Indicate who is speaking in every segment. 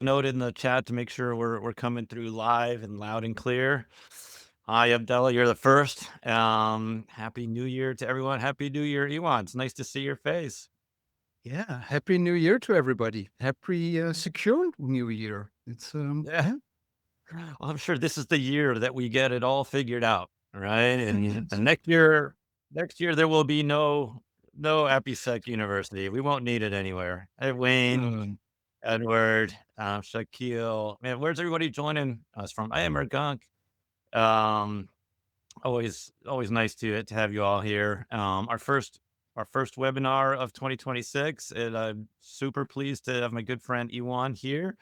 Speaker 1: note in the chat to make sure we're coming through live and loud and clear. Hi, Abdullah, you're the first. Happy New Year to everyone. Happy New Year, Iwan. It's nice to see your face.
Speaker 2: Yeah, happy New Year to everybody. Happy secure New Year. It's
Speaker 1: Yeah. Well, I'm sure this is the year that we get it all figured out, right? And next year there will be no APIsec University. We won't need it anywhere. Hey, Wayne,
Speaker 2: uh,
Speaker 1: Edward, Shaquille. Man, where's everybody joining us from? I am Ergunk. Um, always nice to have you all here. Our first webinar of 2026, and I'm super pleased to have my good friend Iwan here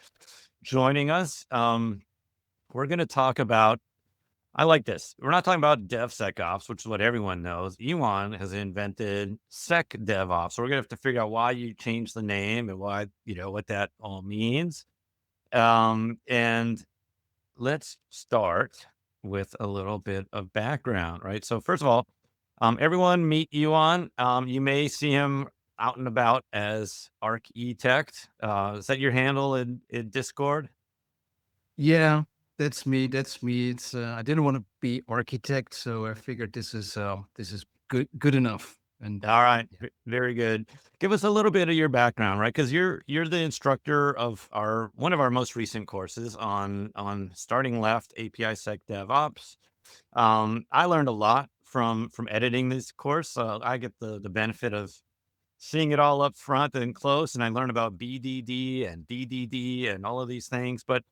Speaker 1: joining us. We're going to talk about. I like this. We're not talking about DevSecOps, which is what everyone knows. Iwan has invented SecDevOps. So we're gonna have to figure out why you changed the name and why, what that all means. And let's start with a little bit of background, right? So first of all, everyone meet Iwan. You may see him out and about as Arc-E-Tect. Is that your handle in Discord?
Speaker 2: yeah, that's me. That's me. It's I didn't want to be architect, so I figured this is good enough. And
Speaker 1: All right,
Speaker 2: yeah,
Speaker 1: very good. Give us a little bit of your background, right? Because you're the instructor of our one of our most recent courses on starting left APIsec DevOps. I learned a lot from editing this course. I get the benefit of seeing it all up front and close, and I learned about BDD and DDD and all of these things. But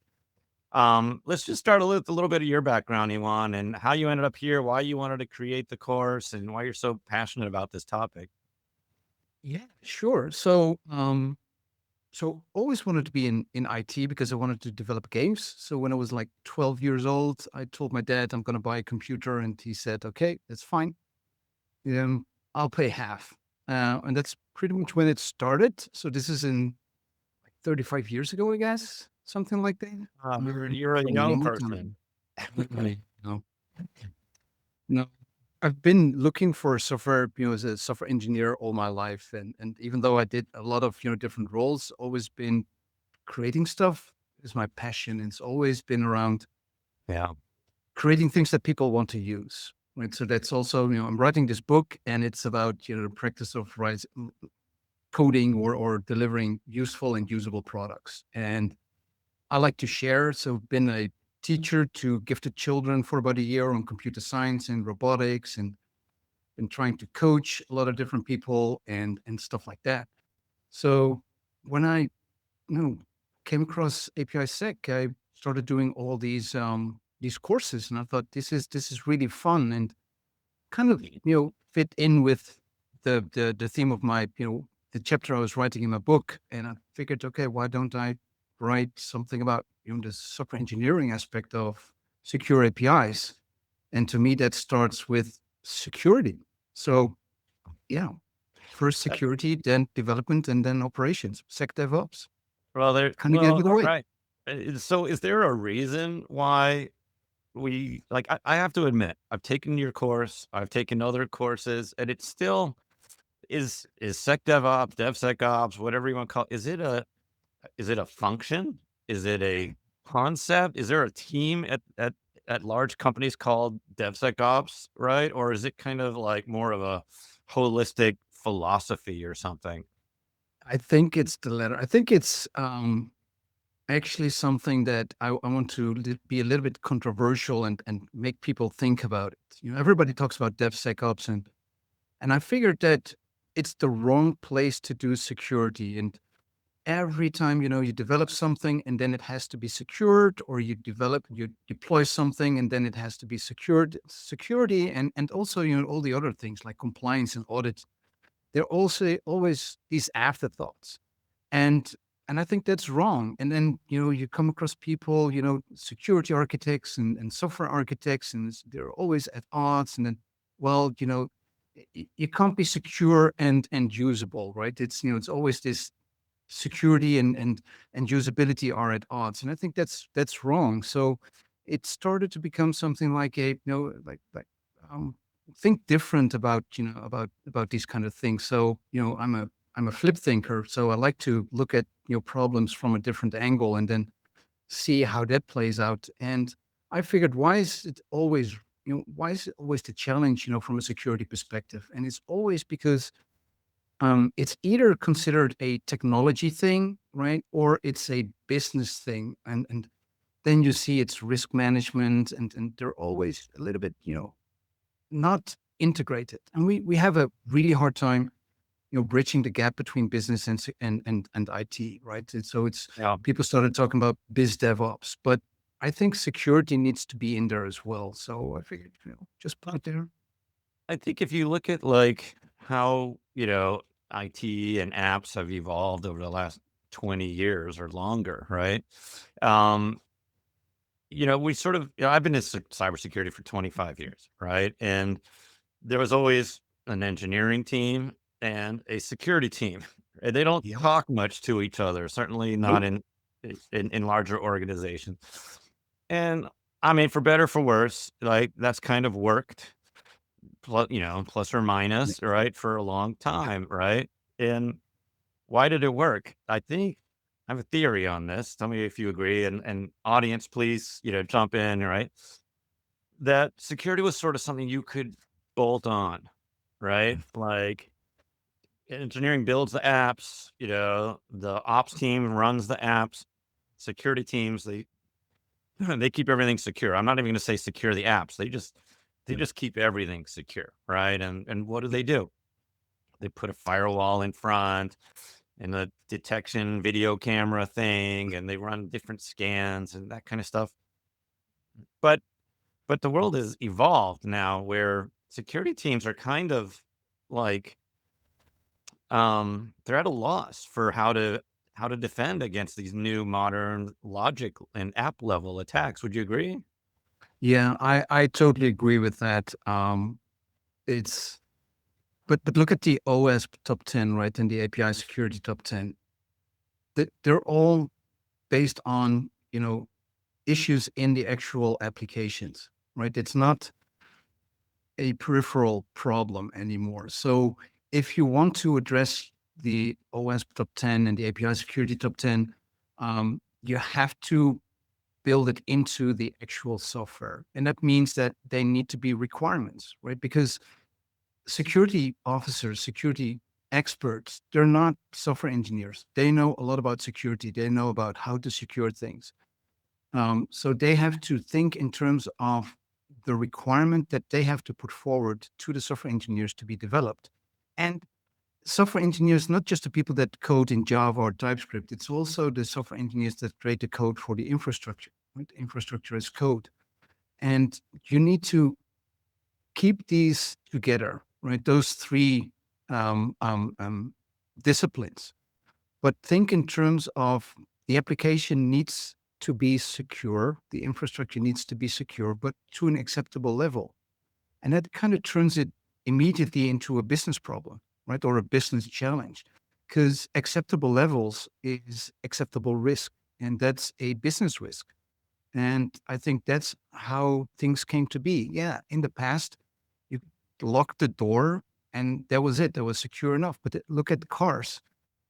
Speaker 1: let's just start with a little bit of your background, Iwan, and how you ended up here, why you wanted to create the course, and why you're so passionate about this topic.
Speaker 2: yeah, sure. So always wanted to be in IT because I wanted to develop games. So when I was like 12 years old, I told my dad I'm going to buy a computer, and he said, "Okay, that's fine. I'll pay half." And that's pretty much when it started. So this is in like 35 years ago, I guess, something like that.
Speaker 1: You're a
Speaker 2: A
Speaker 1: young
Speaker 2: long time
Speaker 1: person.
Speaker 2: ago. Right. No, no. I've been looking for software, as a software engineer all my life, and even though I did a lot of different roles, always been creating stuff is my passion. It's always been around
Speaker 1: Yeah.
Speaker 2: creating things that people want to use. Right. So that's also, I'm writing this book, and it's about the practice of coding or delivering useful and usable products. And I like to share. So been a teacher to gifted children for about a year on computer science and robotics, and been trying to coach a lot of different people and stuff like that. So when I you know came across APIsec, I started doing all these courses, and I thought this is really fun and kind of fit in with the theme of my the chapter I was writing in my book. And I figured, okay, why don't I write something about the software engineering aspect of secure APIs? And to me, that starts with security. So yeah, first
Speaker 1: Uh,
Speaker 2: security, then development, and then operations. SecDevOps kind of gave
Speaker 1: well,
Speaker 2: it
Speaker 1: all
Speaker 2: away.
Speaker 1: right. So is there a reason why I have to admit, I've taken your course, I've taken other courses, and it's still is SecDevOps, DevSecOps, whatever you want to call it, is it a function? Is it a concept? Is there a team at large companies called DevSecOps, right? Or is it kind of like more of a holistic philosophy or something?
Speaker 2: I think it's the latter. I think it's actually something that I want to be a little bit controversial and make people think about it. Everybody talks about DevSecOps, and I figured that it's the wrong place to do security. And every time you develop something and then it has to be secured, or you deploy something and then it has to be secured, security and also all the other things like compliance and audit, they're also always these afterthoughts. And I think that's wrong. And then you come across people, security architects and software architects, and they're always at odds. And then, well, you can't be secure and usable, right? It's always this security and usability are at odds, and I think that's wrong. So it started to become something like think different about about these kind of things. So I'm I'm a flip thinker, so I like to look at problems from a different angle and then see how that plays out. And I figured, why is it always the challenge, from a security perspective? And it's always because it's either considered a technology thing, right, or it's a business thing, and then you see it's risk management, and they're always a little bit, not integrated, and we have a really hard time, bridging the gap between business and IT, right? And so it's
Speaker 1: Yeah.
Speaker 2: people started talking about biz DevOps, but I think security needs to be in there as well. So I figured, just put it there.
Speaker 1: I think if you look at like how, IT and apps have evolved over the last 20 years or longer, right? Um, we sort of, I've been in cybersecurity for 25 years, right? And there was always an engineering team and a security team. And they don't
Speaker 2: Yep.
Speaker 1: talk much to each other, certainly not
Speaker 2: Nope.
Speaker 1: in larger organizations. And I mean, for better for worse, like that's kind of worked plus or minus, right, for a long
Speaker 2: Yeah.
Speaker 1: time, right? And why did it work? I think I have a theory on this. Tell me if you agree, and audience, please, jump in, right? That security was sort of something you could bolt on, right? Like engineering builds the apps, the ops team runs the apps, security teams, they they keep everything secure. I'm not even going to say secure the apps. They
Speaker 2: Yep.
Speaker 1: just keep everything secure, right? And what do? They put a firewall in front and a detection video camera thing, and they run different scans and that kind of stuff. But but the world has evolved now where security teams are kind of like they're at a loss for how to defend against these new modern logic and app level attacks. Would you agree?
Speaker 2: Yeah, I totally agree with that. It's but look at the OS top 10, right, and the API security top 10. They're all based on, issues in the actual applications, right? It's not a peripheral problem anymore. So if you want to address the OS top 10 and the API security top 10, you have to build it into the actual software. And that means that they need to be requirements, right? Because security officers, security experts, they're not software engineers. They know a lot about security. They know about how to secure things. So they have to think in terms of the requirement that they have to put forward to the software engineers to be developed. And software engineers, not just the people that code in Java or TypeScript, it's also the software engineers that create the code for the infrastructure, right? Infrastructure as code. And you need to keep these together, right? Those three um, um, um, disciplines, but think in terms of the application needs to be secure, the infrastructure needs to be secure, but to an acceptable level. And that kind of turns it immediately into a business problem, right? Or a business challenge, because acceptable levels is acceptable risk, and that's a business risk. And I think that's how things came to be. Yeah, in the past, you locked the door and that was it. That was secure enough. But look at cars.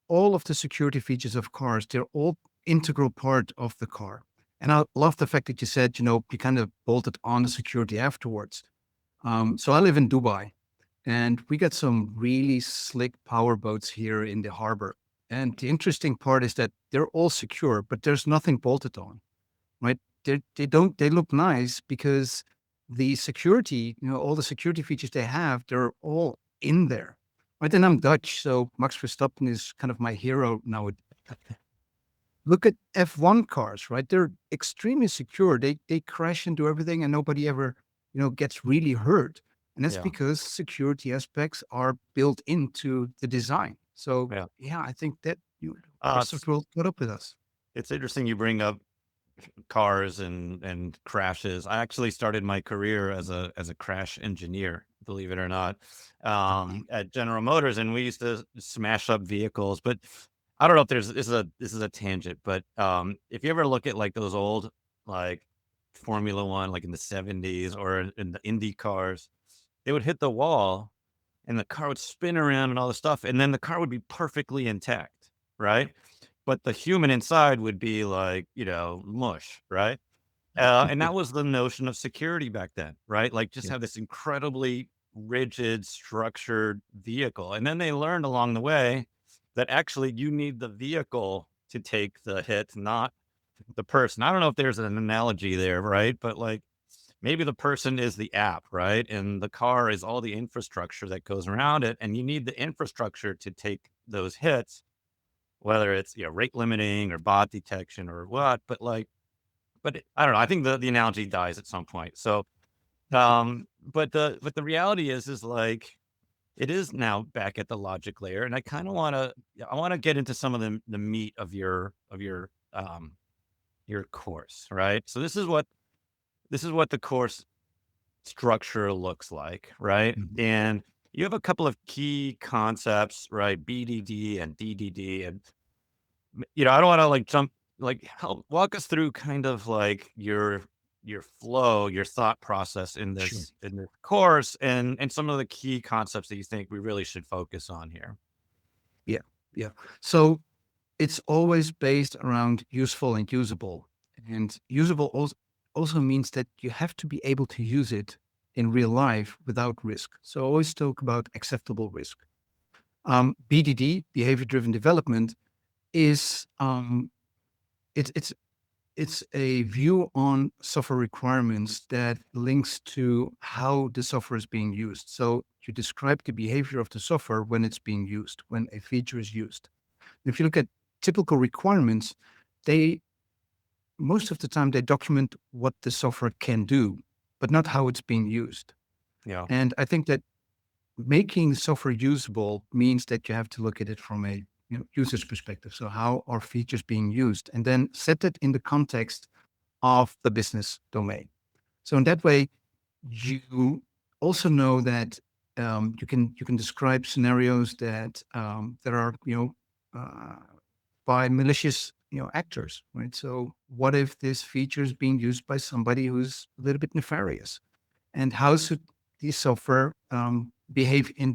Speaker 2: All of the security features of cars, they're all integral part of the car. And I love the fact that you said, you kind of bolted on the security afterwards. So I live in Dubai and we got some really slick power boats here in the harbor. And the interesting part is that they're all secure, but there's nothing bolted on, right? They look nice because the security, all the security features they have, they're all in there, right? And I'm Dutch, so Max Verstappen is kind of my hero now. Look at F1 cars, right? They're extremely secure. They crash into everything, and nobody ever, gets really hurt. And that's
Speaker 1: Yeah.
Speaker 2: because security aspects are built into the design. So
Speaker 1: Yeah.
Speaker 2: yeah, I think that
Speaker 1: It's
Speaker 2: Microsoft will put up with us.
Speaker 1: it's interesting you bring up cars and crashes. I actually started my career as a crash engineer, believe it or not, at General Motors, and we used to smash up vehicles. But I don't know if this is a tangent, but if you ever look at like those old like Formula One, like in the '70s or in the Indy cars, they would hit the wall and the car would spin around and all this stuff, and then the car would be perfectly intact, right? But the human inside would be like, mush, right? And that was the notion of security back then, right? Like just
Speaker 2: Yeah.
Speaker 1: have this incredibly rigid, structured vehicle. And then they learned along the way that actually you need the vehicle to take the hit, not the person. I don't know if there's an analogy there, right? But like maybe the person is the app, right? And the car is all the infrastructure that goes around it. And you need the infrastructure to take those hits, whether it's rate limiting or bot detection or what. I don't know. I think the analogy dies at some point. So, but the reality is like it is now back at the logic layer, and I want to get into some of the meat of your course, right? So this is what the course structure looks like, right?
Speaker 2: Mhm.
Speaker 1: And you have a couple of key concepts, right? BDD and DDD, and I don't want to like jump, like help walk us through kind of like your flow, your thought process in
Speaker 2: Sure.
Speaker 1: this course, and some of the key concepts that you think we really should focus on here.
Speaker 2: Yeah. Yeah. So it's always based around useful and usable. And usable also means that you have to be able to use it in real life without risk. So always talk about acceptable risk. BDD, behavior driven development, is it's it's a view on software requirements that links to how the software is being used. So you describe the behavior of the software when it's being used, when a feature is used. If you look at typical requirements, they most of the time they document what the software can do, but not how it's being used.
Speaker 1: Yeah.
Speaker 2: And I think that making software usable means that you have to look at it from a user's perspective. So how are features being used? And then set it in the context of the business domain. So in that way, you also know that you can describe scenarios that are uh, by malicious actors, right? So what if this feature is being used by somebody who's a little bit nefarious, and how should the software behave in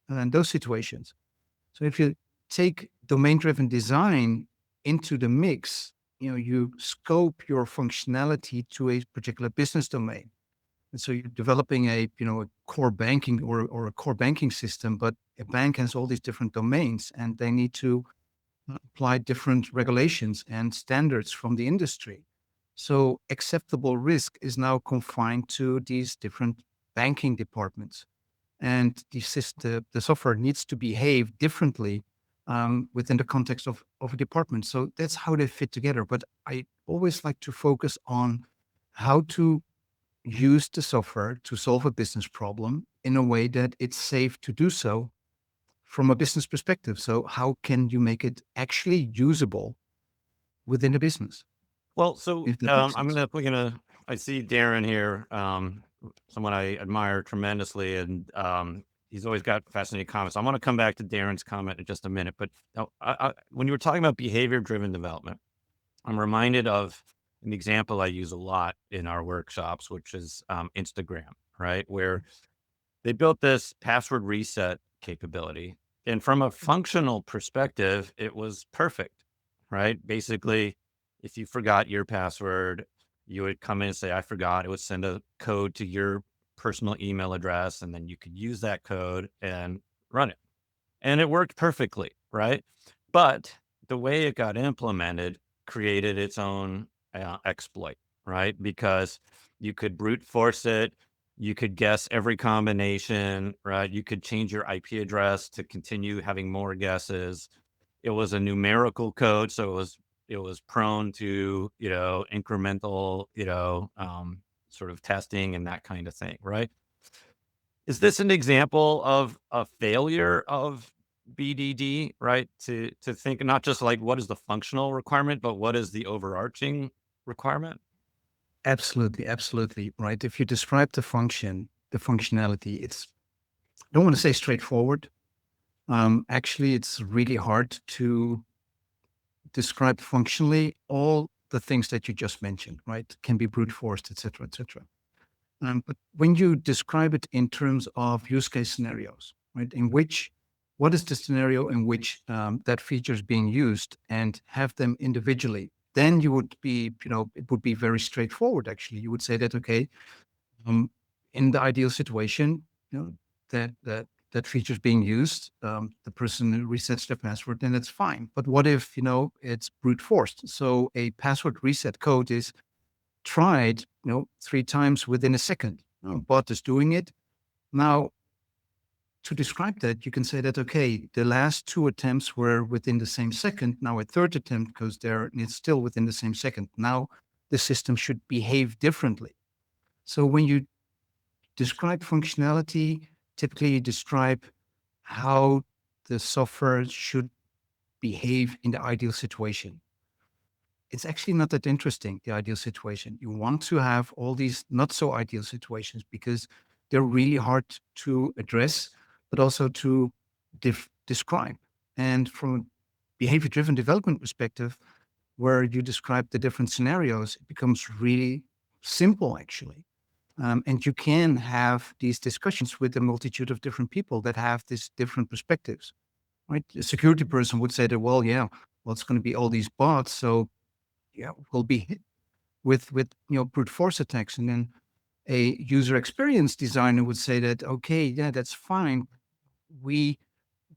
Speaker 2: those situations? So if you take domain-driven design into the mix, you scope your functionality to a particular business domain. And so you're developing a core banking or a core banking system, but a bank has all these different domains and they need to apply different regulations and standards from the industry. So acceptable risk is now confined to these different banking departments, and the software needs to behave differently within the context of a department. So that's how they fit together. But I always like to focus on how to use the software to solve a business problem in a way that it's safe to do so from a business perspective. So how can you make it actually usable within a business,
Speaker 1: Well, so
Speaker 2: if that makes
Speaker 1: I'm
Speaker 2: sense?
Speaker 1: gonna we're gonna I see Darren here, someone I admire tremendously, and he's always got fascinating comments. I want to come back to Darren's comment in just a minute, but when you were talking about behavior driven development, I'm reminded of an example I use a lot in our workshops, which is Instagram, right? Where they built this password reset capability. And from a functional perspective, it was perfect, right? Basically, if you forgot your password, you would come in and say, I forgot. It would send a code to your personal email address, and then you could use that code and run it. And it worked perfectly, right? But the way it got implemented created its own exploit, right? Because you could brute force it, you could guess every combination, right? You could change your IP address to continue having more guesses. It was a numerical code, so it was prone to incremental sort of testing and that kind of thing, right? Is this an example of a failure of BDD, right? To think not just like what is the functional requirement, but what is the overarching requirement?
Speaker 2: Absolutely, absolutely. Right. If you describe the functionality, I don't want to say straightforward. Actually, it's really hard to describe functionally all the things that you just mentioned, right? Can be brute forced, et cetera, et cetera. But when you describe it in terms of use case scenarios, right? What is the scenario in which that feature is being used, and have them individually. Then you would be, it would be very straightforward. Actually, you would say that, okay, um, in the ideal situation, that feature is being used, the person resets their password, then that's fine. But what if, it's brute forced? So a password reset code is tried, 3 times within a second. Bot is doing it. Now, to describe that, you can say that, okay, the last 2 attempts were within the same second. Now a third attempt goes there and it's still within the same second. Now the system should behave differently. So when you describe functionality, typically you describe how the software should behave in the ideal situation. It's actually not that interesting, the ideal situation. You want to have all these not so ideal situations because they're really hard to address, but also to describe. And from a behavior driven development perspective, where you describe the different scenarios, it becomes really simple, actually. And you can have these discussions with a multitude of different people that have these different perspectives, right? A security person would say that, well, yeah, well, it's going to be all these bots. So yeah, will be hit with brute force attacks. And then a user experience designer would say that, okay, yeah, that's fine. We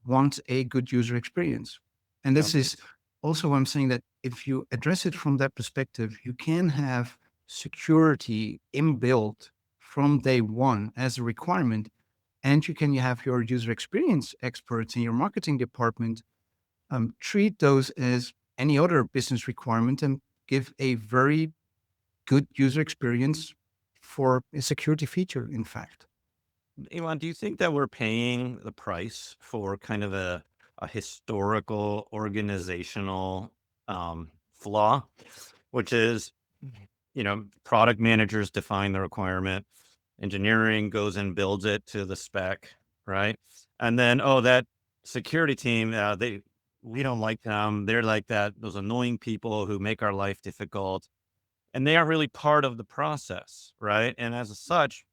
Speaker 2: want a good user experience. And
Speaker 1: Yeah.
Speaker 2: this is also why I'm saying that if you address it from that perspective, you can have security inbuilt from day one as a requirement. And you have your user experience experts in your marketing department treat those as any other business requirement and give a very good user experience for a security feature, in fact.
Speaker 1: Iwan, do you think that we're paying the price for kind of a historical organizational flaw, which is, product managers define the requirement, engineering goes and builds it to the spec, right? And then, oh, that security team, we don't like them. They're like that, those annoying people who make our life difficult, and they aren't really part of the process, right? And as such,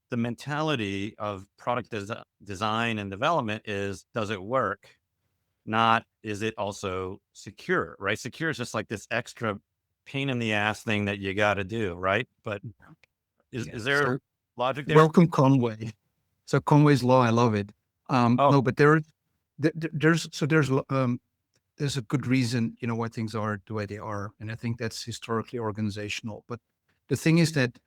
Speaker 1: the mentality of product design and development is, does it work? Not, is it also secure, right? Secure is just like this extra pain in the ass thing that you got to do, right? But
Speaker 2: Yeah.
Speaker 1: is there
Speaker 2: So
Speaker 1: logic there?
Speaker 2: welcome Conway. So Conway's law, I love it.
Speaker 1: Oh,
Speaker 2: No, but there's a good reason, why things are the way they are, and I think that's historically organizational. But the thing is that,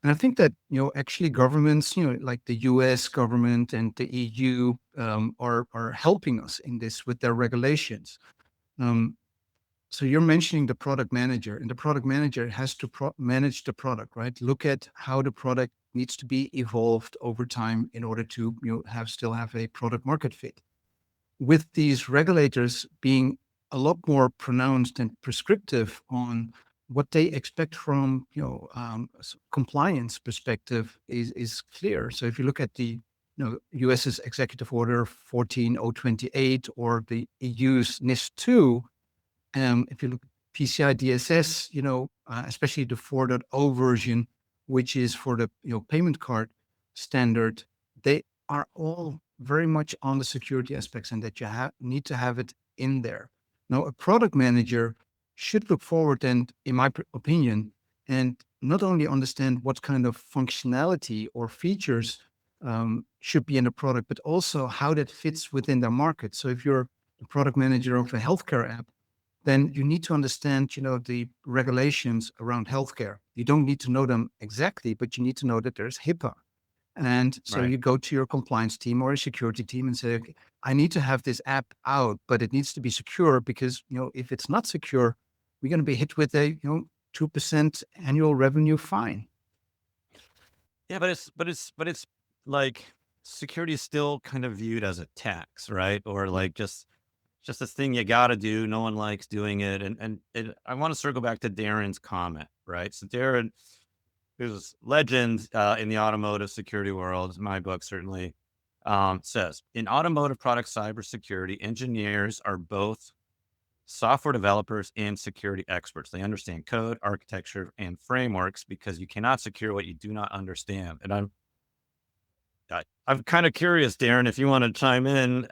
Speaker 2: and I think that, actually governments, like the US government and the EU, are helping us in this with their regulations. Um, so you're mentioning the product manager, and the product manager has to manage the product, right? Look at how the product needs to be evolved over time in order to, still have a product market fit. With these regulators being a lot more pronounced and prescriptive on what they expect from, compliance perspective is clear. So if you look at the, US's Executive Order 14028 or the EU's NIS2, if you look at PCI DSS, especially the 4.0 version, which is for the, payment card standard, they are all very much on the security aspects, and that you need to have it in there. Now, a product manager should look forward and, in my opinion, and not only understand what kind of functionality or features should be in the product, but also how that fits within their market. So if you're a product manager of a healthcare app, then you need to understand, the regulations around healthcare. You don't need to know them exactly, but you need to know that there's HIPAA. And so
Speaker 1: right.
Speaker 2: you go to your compliance team or a security team and say, okay, I need to have this app out, but it needs to be secure because, if it's not secure, we're going to be hit with a, 2% annual revenue fine.
Speaker 1: Yeah, but it's like security is still kind of viewed as a tax, right? Or like just this thing you got to do. No one likes doing it. And I want to circle back to Darren's comment, right? So Darren, who's legend in the automotive security world, my book certainly, says in automotive product cybersecurity, engineers are both software developers and security experts. They understand code, architecture, and frameworks because you cannot secure what you do not understand. I'm kind of curious, Darren, if you want to chime in,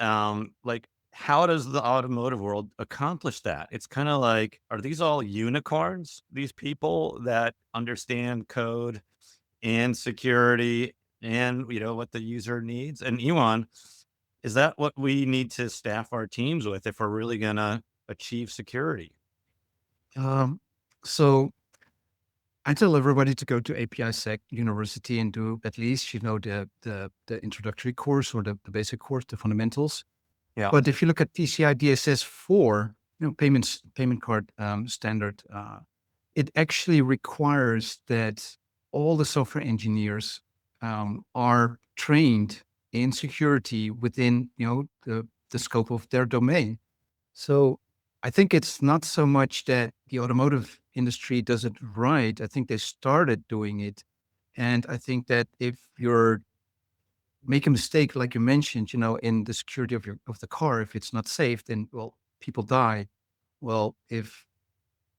Speaker 1: like, how does the automotive world accomplish that? It's kind of like, are these all unicorns? These people that understand code and security and, what the user needs? And Iwan, is that what we need to staff our teams with if we're really going to achieve security?
Speaker 2: Um, so I tell everybody to go to APIsec University and do at least, the introductory course or the basic course, the fundamentals.
Speaker 1: Yeah.
Speaker 2: But if you look at PCI DSS 4, payment card standard, it actually requires that all the software engineers are trained in security within, the scope of their domain. So I think it's not so much that the automotive industry does it right. I think they started doing it. And I think that if you're make a mistake, like you mentioned, in the security of the car, if it's not safe, then well, people die. Well, if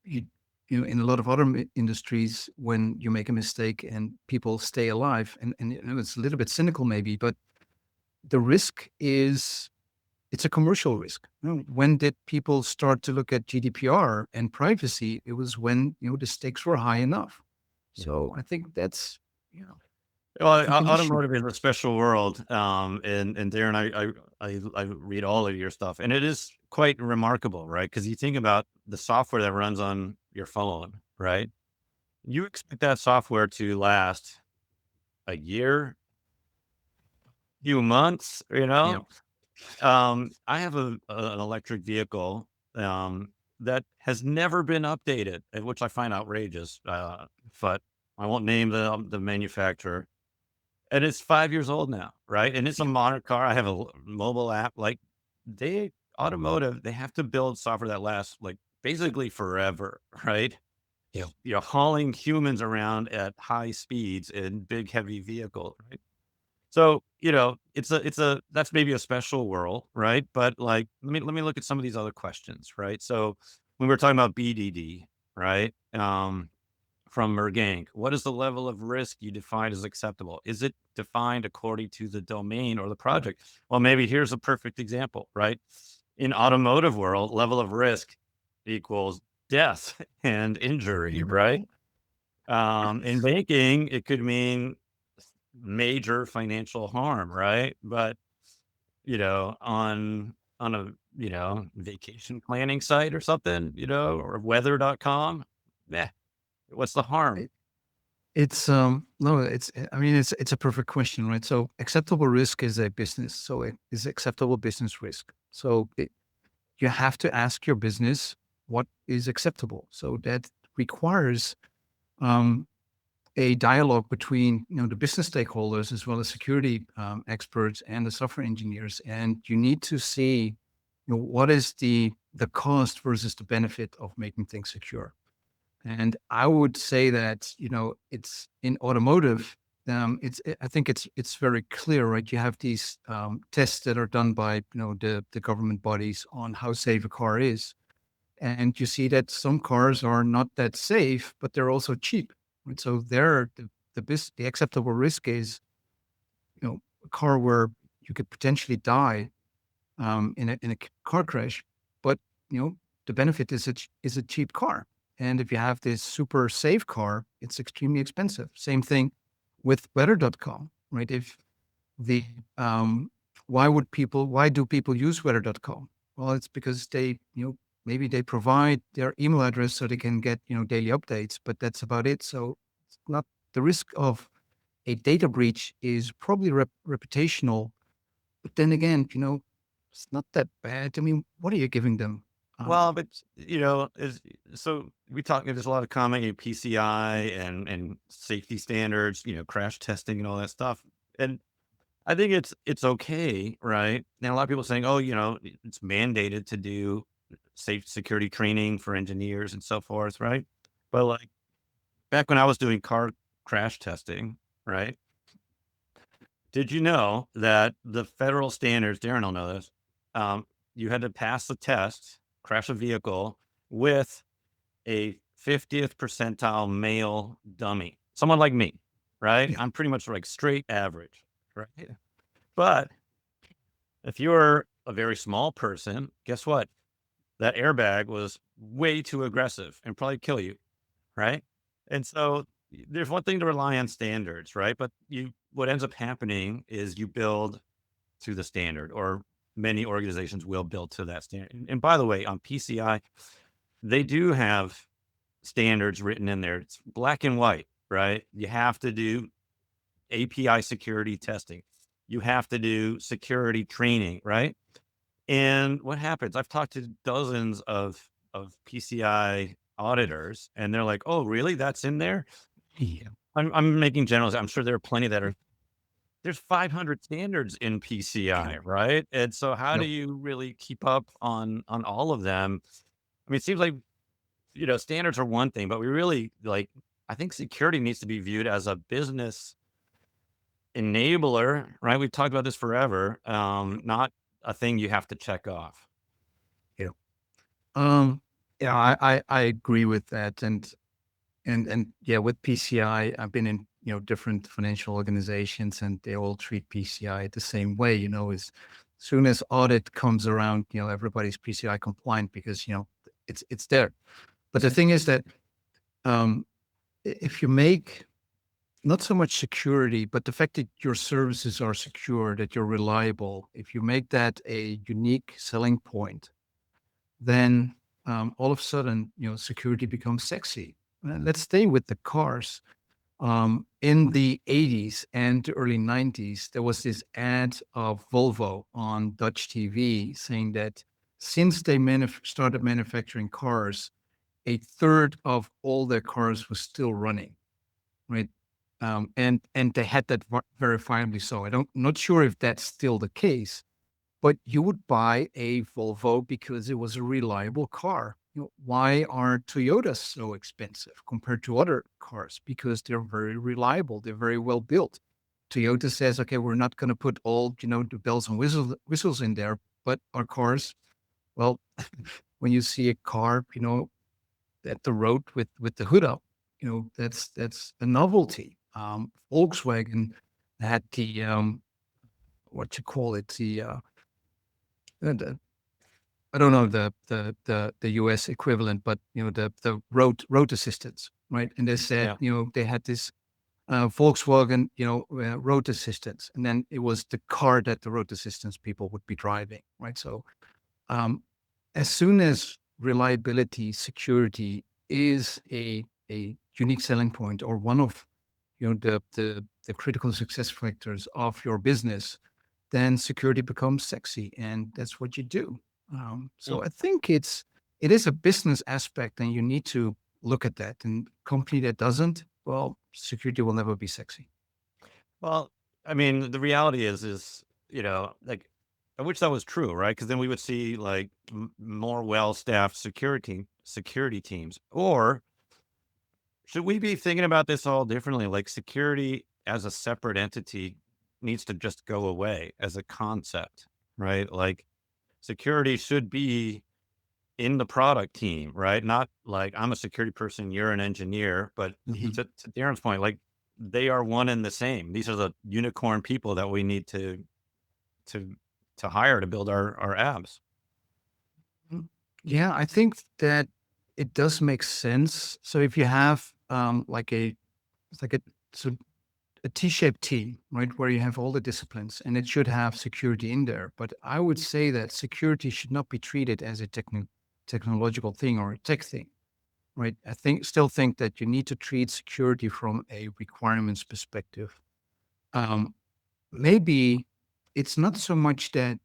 Speaker 2: you in a lot of other industries, when you make a mistake and people stay alive, and it's a little bit cynical maybe, but the risk is it's a commercial risk. When did people start to look at GDPR and privacy? It was when the stakes were high enough. So I think that's
Speaker 1: Well,
Speaker 2: I think an issue.
Speaker 1: automotive is a special world, and Darren, I read all of your stuff, and it is quite remarkable, right? Because you think about the software that runs on your phone, right? You expect that software to last a year, few months,
Speaker 2: Yeah.
Speaker 1: I have an electric vehicle, that has never been updated, which I find outrageous, but I won't name the manufacturer. And it's 5 years old now, right? And it's a
Speaker 2: Yeah.
Speaker 1: modern car. I have a mobile app. Like, they have to build software that lasts, like, basically forever, right?
Speaker 2: Yeah.
Speaker 1: You're hauling humans around at high speeds in big, heavy vehicles, right? So, it's a that's maybe a special world, right? But, like, let me look at some of these other questions, right? So, when we're talking about BDD, right? From Mergang, what is the level of risk you define as acceptable? Is it defined according to the domain or the project? Well, maybe here's a perfect example, right? In automotive world, level of risk equals death and injury,
Speaker 2: Yeah.
Speaker 1: right? In banking, it could mean major financial harm, right? But on a vacation planning site or something, or weather.com, yeah, what's the harm?
Speaker 2: It's no, I mean it's a perfect question, right? So acceptable risk is a business, so it is acceptable business risk. So you have to ask your business what is acceptable. So that requires um, a dialogue between the business stakeholders as well as security experts and the software engineers, and you need to see what is the cost versus the benefit of making things secure. And I would say that, it's in automotive, I think it's very clear, right? You have these tests that are done by, the government bodies on how safe a car is. And you see that some cars are not that safe, but they're also cheap, right? So the acceptable risk is, a car where you could potentially die in a car crash, but the benefit is is a cheap car. And if you have this super safe car, it's extremely expensive. Same thing with weather.com, right? If the why do people use weather.com? Well, it's because they, maybe they provide their email address so they can get, daily updates, but that's about it. So it's not the risk of a data breach is probably reputational, but then again, it's not that bad. I mean, what are you giving them?
Speaker 1: Well, but is so we talk. There's a lot of comment, PCI and safety standards, crash testing and all that stuff. And I think it's okay, right? Now a lot of people saying, oh, it's mandated to do safe security training for engineers and so forth, right? But like back when I was doing car crash testing, right? Did you know that the federal standards, Darren will know this, you had to pass the test, crash a vehicle with a 50th percentile male dummy, someone like me, right?
Speaker 2: Yeah,
Speaker 1: I'm pretty much like straight average. right? But if you're a very small person, guess what? That airbag was way too aggressive and probably kill you, right? And so there's one thing to rely on standards, right? But what ends up happening is you build to the standard, or many organizations will build to that standard. And by the way, on PCI, they do have standards written in there. It's black and white, right? You have to do API security testing. You have to do security training, right? And what happens? I've talked to dozens of PCI auditors, and they're like, "Oh, really? That's in there?"
Speaker 2: Yeah.
Speaker 1: I'm making generals. I'm sure there are plenty that are. There's 500 standards in PCI, right? And so, how do
Speaker 2: Yep.
Speaker 1: you really keep up on all of them? I mean, it seems like standards are one thing, but we really like. I think security needs to be viewed as a business enabler, right? We've talked about this forever, not a thing you have to check off.
Speaker 2: Yeah. Um, yeah, I agree with that. And yeah, with PCI, I've been in, different financial organizations and they all treat PCI the same way, as soon as audit comes around, everybody's PCI compliant because, it's there. But the thing is that um, if you make not so much security, but the fact that your services are secure, that you're reliable, if you make that a unique selling point, then all of a sudden, security becomes sexy. Let's stay with the cars. In the 80s and early 90s, there was this ad of Volvo on Dutch TV saying that since they started manufacturing cars, a third of all their cars was still running, right? And they had that verifiably so. Not sure if that's still the case, but you would buy a Volvo because it was a reliable car. Why are Toyotas so expensive compared to other cars? Because they're very reliable. They're very well built. Toyota says, okay, we're not going to put all, the bells and whistles in there, but our cars, well, when you see a car, at the road with the hood up, that's a novelty. Volkswagen had the what you call it, the I don't know the US equivalent, but the road assistance, right? And they said,
Speaker 1: Yeah.
Speaker 2: they had this Volkswagen, road assistance, and then it was the car that the road assistance people would be driving, right? So um, as soon as reliability, security is a unique selling point or one of the critical success factors of your business, then security becomes sexy, and that's what you do.
Speaker 1: Mm.
Speaker 2: So I think it is a business aspect, and you need to look at that. And company that doesn't, well, security will never be sexy.
Speaker 1: Well, I mean, the reality is, like, I wish that was true, right? Because then we would see like more well-staffed security teams. Or should we be thinking about this all differently? Like, security as a separate entity needs to just go away as a concept, right? Like, security should be in the product team, right? Not like I'm a security person, you're an engineer, but
Speaker 2: Mhm.
Speaker 1: to Darren's point, like, they are one and the same. These are the unicorn people that we need to to hire to build our apps.
Speaker 2: Mm, yeah, I think that it does make sense. So if you have like it's like so a T-shaped team, right, where you have all the disciplines, and it should have security in there. But I would say that security should not be treated as a technological thing or a tech thing, right? Still think that you need to treat security from a requirements perspective. Um, Maybe it's not so much that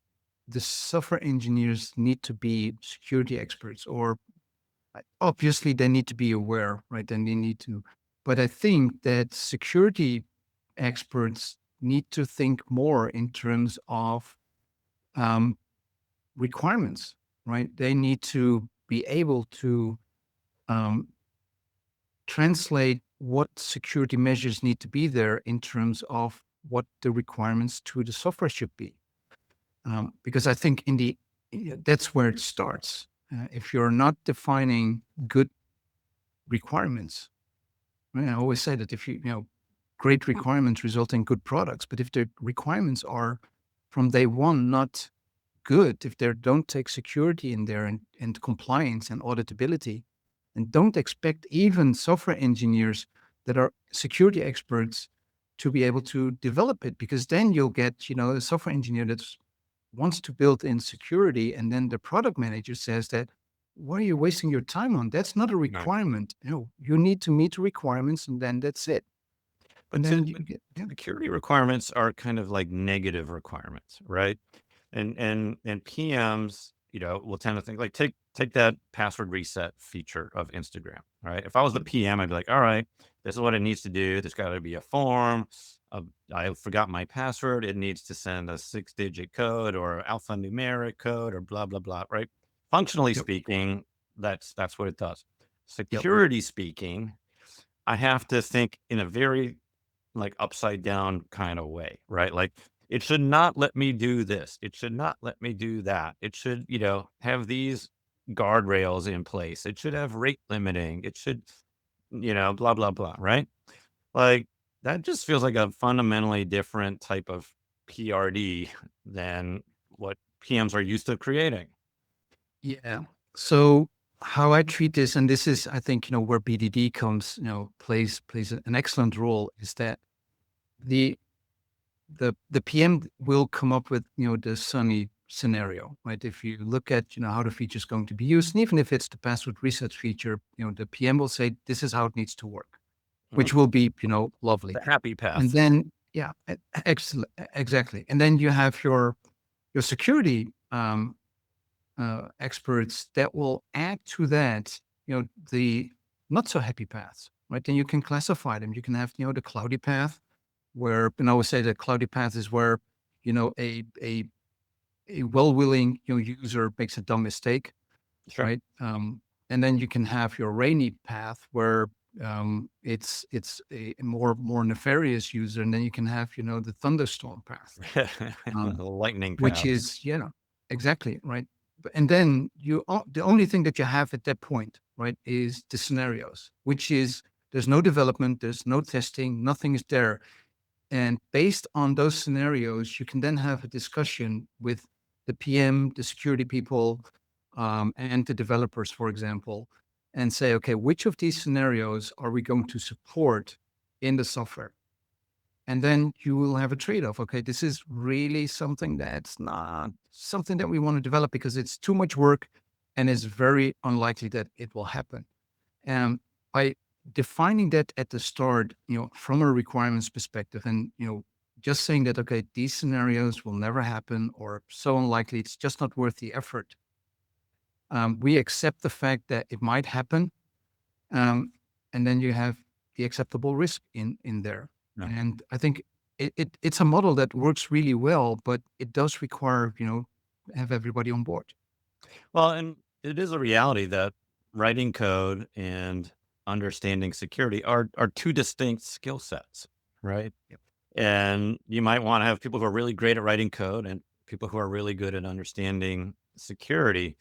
Speaker 2: the software engineers need to be security experts, or obviously they need to be aware, right? And they need to, but I think that security experts need to think more in terms of um, requirements, right? They need to be able to um, translate what security measures need to be there in terms of what the requirements to the software should be. Because I think that's where it starts. If you're not defining good requirements, right? I always say that if great requirements result in good products. But if the requirements are from day one not good, if they don't take security in there and compliance and auditability, and don't expect even software engineers that are security experts to be able to develop it, because then you'll get, a software engineer that wants to build in security, and then the product manager says that, what are you wasting your time on? That's not a
Speaker 1: Right.
Speaker 2: requirement. You need to meet the requirements, and then that's it. And
Speaker 1: But
Speaker 2: then you get, yeah,
Speaker 1: security requirements are kind of like negative requirements, right? And PMs, will tend to think like take that password reset feature of Instagram, right? If I was the PM, I'd be like, all right, this is what it needs to do. There's got to be a form. I forgot my password. It needs to send a 6-digit code or alphanumeric code or blah blah blah, right? Functionally
Speaker 2: yep,
Speaker 1: speaking, that's what it does.
Speaker 2: yep,
Speaker 1: Security speaking, I have to think in a very like upside down kind of way, right? Like it should not let me do this. It should not let me do that. It should, have these guardrails in place. It should have rate limiting. It should, blah, blah, blah, right? Like that just feels like a fundamentally different type of PRD than what PMs are used to creating.
Speaker 2: yeah. So how I treat this, and this is, I think, where BDD comes, plays an excellent role, is that the the PM will come up with, the sunny scenario, right? If you look at, how the feature is going to be used, and even if it's the password reset feature, the PM will say, this is how it needs to work,
Speaker 1: Mm,
Speaker 2: which will be, lovely.
Speaker 1: the happy
Speaker 2: And
Speaker 1: path.
Speaker 2: then, yeah, excellent, exactly. And then you have your security experts that will add to that, the not so happy paths, right? Then you can classify them. You can have, the cloudy path, where, I would say the cloudy path is where, a well-willing, user makes a dumb mistake,
Speaker 1: Sure.
Speaker 2: right? And then you can have your rainy path where it's a more nefarious user, and then you can have, the thunderstorm path,
Speaker 1: The
Speaker 2: um,
Speaker 1: lightning
Speaker 2: which
Speaker 1: path.
Speaker 2: is, exactly right. And then the only thing that you have at that point, right, is the scenarios, which is, there's no development, there's no testing, nothing is there. And based on those scenarios, you can then have a discussion with the PM, the security people, and the developers, for example, and say, okay, which of these scenarios are we going to support in the software? And then you will have a trade-off. Okay, this is really something that's not something that we want to develop because it's too much work and it's very unlikely that it will happen. And by defining that at the start, from a requirements perspective, and just saying that, okay, these scenarios will never happen or so unlikely, it's just not worth the effort. We accept the fact that it might happen, um, and then you have the acceptable risk in there.
Speaker 1: Yeah.
Speaker 2: And I think it's a model that works really well, but it does require, have everybody on board.
Speaker 1: Well, and it is a reality that writing code and understanding security are two distinct skill sets, right?
Speaker 2: Yep.
Speaker 1: And you might want to have people who are really great at writing code and people who are really good at understanding security.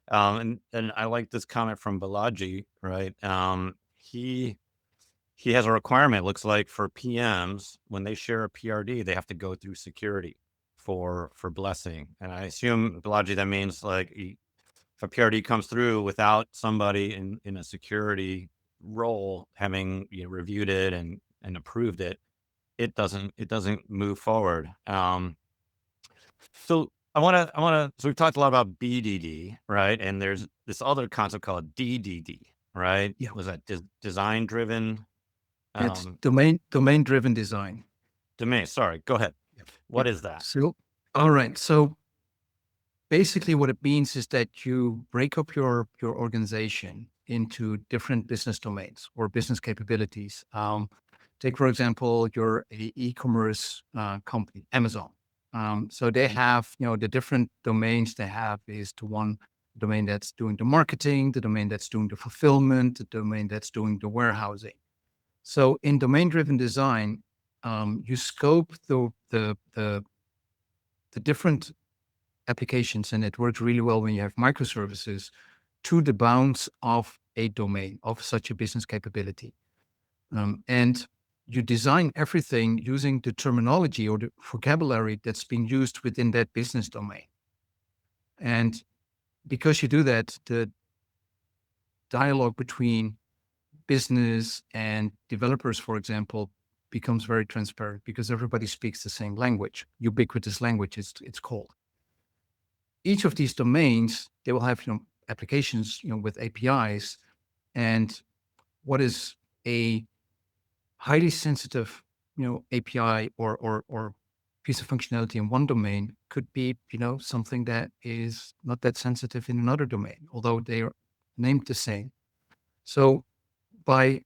Speaker 1: And I like this comment from Balaji, right? He has a requirement. Looks like for PMs when they share a PRD, they have to go through security for blessing. And I assume Balaji that means like if a PRD comes through without somebody in a security role having reviewed it and approved it, it doesn't move forward. So so we've talked a lot about BDD, right? And there's this other concept called DDD, right?
Speaker 2: Yeah.
Speaker 1: Was that design driven
Speaker 2: It's
Speaker 1: um,
Speaker 2: domain driven design.
Speaker 1: domain? Sorry, go ahead.
Speaker 2: Yep.
Speaker 1: What
Speaker 2: Yep.
Speaker 1: is that?
Speaker 2: So, all right. So basically, what it means is that you break up your organization into different business domains or business capabilities. Take, for example, your e-commerce company, Amazon. So they have, the different domains they have is the one domain that's doing the marketing, the domain that's doing the fulfillment, the domain that's doing the warehousing. So in domain-driven design, you scope the different applications, and it works really well when you have microservices to the bounds of a domain of such a business capability. And you design everything using the terminology or the vocabulary that's being used within that business domain. And because you do that, the dialogue between business and developers, for example, becomes very transparent because everybody speaks the same language, ubiquitous language, it's called. Each of these domains, they will have applications with APIs, and what is a highly sensitive API or piece of functionality in one domain could be something that is not that sensitive in another domain, although they are named the same. So by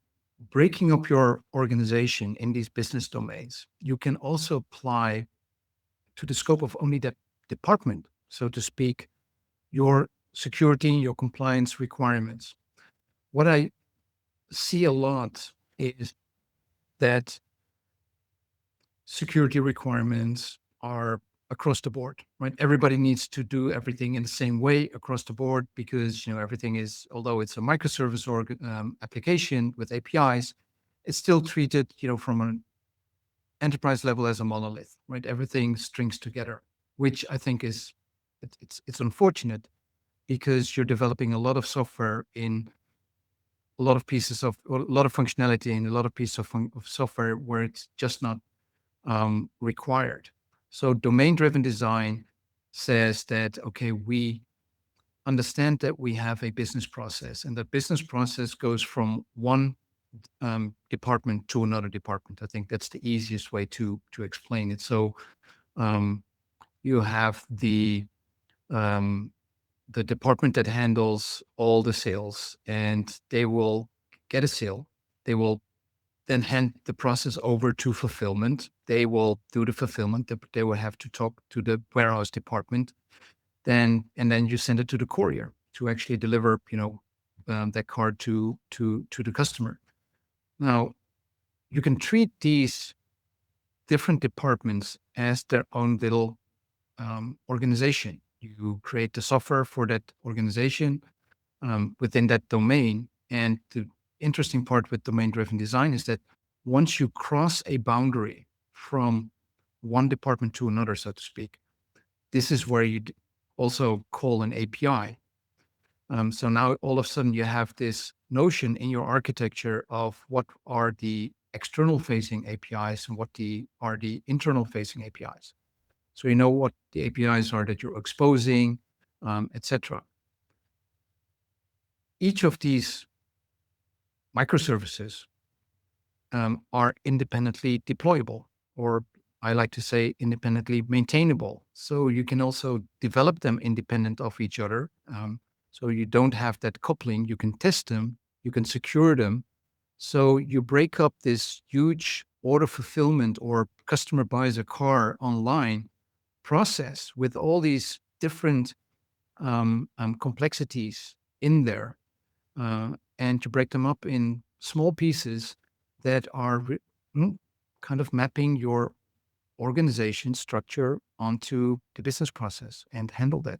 Speaker 2: breaking up your organization in these business domains, you can also apply to the scope of only that department, so to speak, your security, your compliance requirements. What I see a lot is that security requirements are across the board, right? Everybody needs to do everything in the same way across the board because everything is, although it's a microservice or application with APIs, it's still treated from an enterprise level as a monolith, right? Everything strings together, which I think is it's unfortunate because you're developing a lot of software in a lot of pieces of or a lot of functionality in a lot of pieces of software where it's just not required. So domain-driven design says that, okay, we understand that we have a business process, and the business process goes from one department to another department. I think that's the easiest way to explain it. So you have the department that handles all the sales, and they will get a sale. They will then hand the process over to fulfillment. They will do the fulfillment. They will have to talk to the warehouse department. And then you send it to the courier to actually deliver, that card to the customer. Now, you can treat these different departments as their own little organization. You create the software for that organization within that domain. And the interesting part with domain-driven design is that once you cross a boundary from one department to another, so to speak, this is where you also call an API. So now all of a sudden you have this notion in your architecture of what are the external facing APIs and what are the internal facing APIs. So you know what the APIs are that you're exposing, etc. Each of these microservices are independently deployable, or I like to say independently maintainable. So you can also develop them independent of each other. So you don't have that coupling. You can test them, you can secure them. So you break up this huge order fulfillment or customer buys a car online process with all these different complexities in there, and you break them up in small pieces that are kind of mapping your organization structure onto the business process and handle that.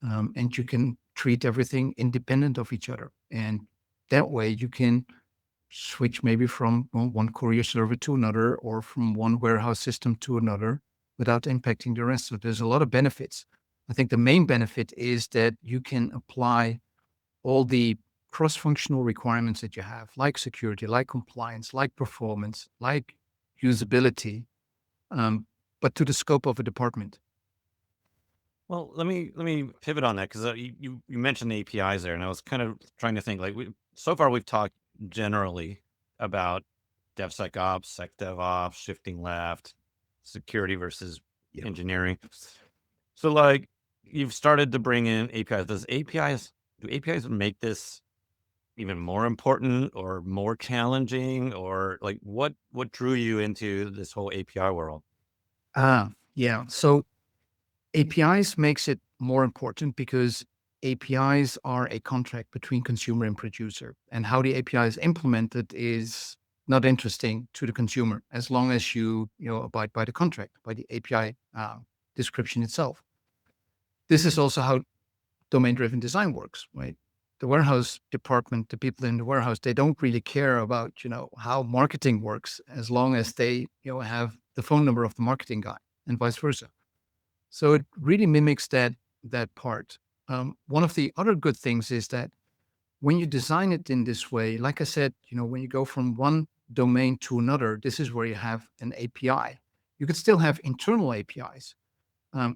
Speaker 2: And you can treat everything independent of each other. And that way you can switch maybe from one courier server to another or from one warehouse system to another without impacting the rest. So there's a lot of benefits. I think the main benefit is that you can apply all the cross-functional requirements that you have, like security, like compliance, like performance, like usability, but to the scope of a department.
Speaker 1: Well, let me pivot on that because you mentioned APIs there, and I was kind of trying to think like so far we've talked generally about DevSecOps, SecDevOps, shifting left, security versus
Speaker 2: Yeah.
Speaker 1: engineering. So like you've started to bring in APIs. Do APIs make this even more important or more challenging, or like what drew you into this whole API world?
Speaker 2: Yeah. So APIs makes it more important because APIs are a contract between consumer and producer, and how the API is implemented is not interesting to the consumer as long as you abide by the contract, by the API description itself. This is also how domain-driven design works, right? the warehouse department, the people in the warehouse, they don't really care about, how marketing works as long as they, have the phone number of the marketing guy and vice versa. So it really mimics that part. One of the other good things is that when you design it in this way, like I said, when you go from one domain to another, this is where you have an API. You could still have internal APIs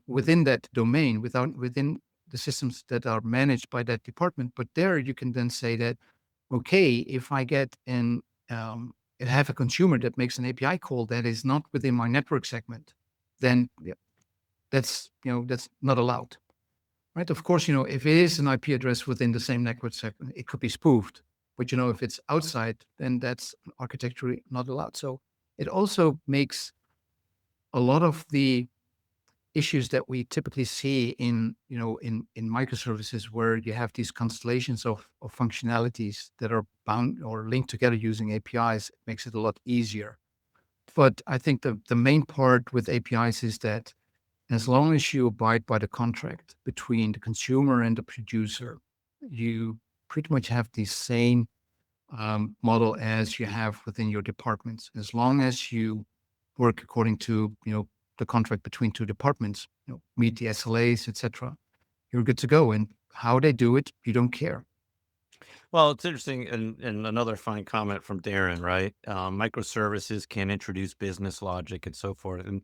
Speaker 2: within that domain, within the systems that are managed by that department. But there, you can then say that, okay, if I get an have a consumer that makes an API call that is not within my network segment, then yeah, that's not allowed. Right. Of course, if it is an IP address within the same network segment, it could be spoofed. But if it's outside, then that's architecturally not allowed. So it also makes a lot of the issues that we typically see in microservices where you have these constellations of functionalities that are bound or linked together using APIs, it makes it a lot easier. But I think the main part with APIs is that as long as you abide by the contract between the consumer and the producer, you pretty much have the same model as you have within your departments. As long as you work according to the contract between two departments, meet the SLAs, etc., you're good to go. And how they do it, you don't care.
Speaker 1: Well, it's interesting, and another fine comment from Darren, right? Microservices can introduce business logic and so forth, and